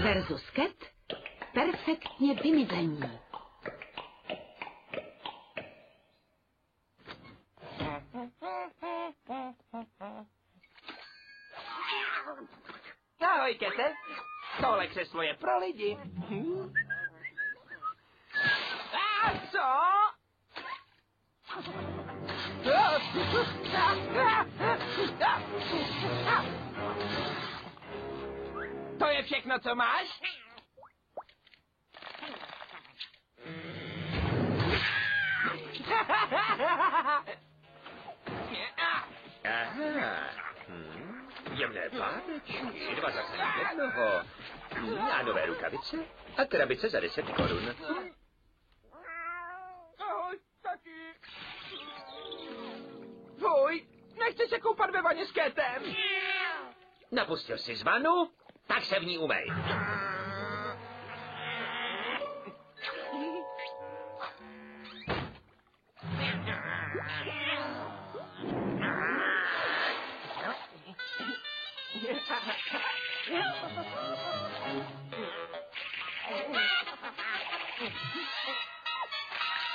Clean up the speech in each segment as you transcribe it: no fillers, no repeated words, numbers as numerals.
versus Cat perfektně vymizení. Ahoj, Kete. Tohle křeslo je pro lidi. A co? To je všechno, co máš? Aha. Jemné párečky, 2 za cenu jednoho. A nové rukavice a krabice za 10 korun. Ahoj, taky. Fuj, nechci se koupat ve vaně s Ketem. Napustil jsi z vanu? Tak se v ní umej.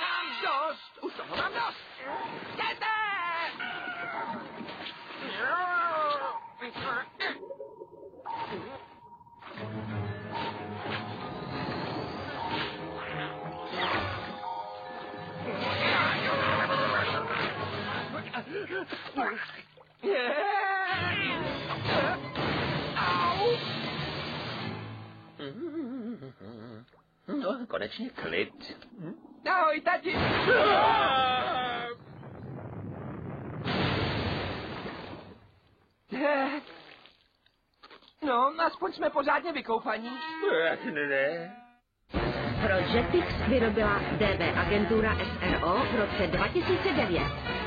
Mám dost, už toho mám dost. Kete! No, konečně klid. Ahoj, tati. No, aspoň jsme pořádně vykoupaní. Ne. Pro Jetix vyrobila DV agentura SRO v roce 2009.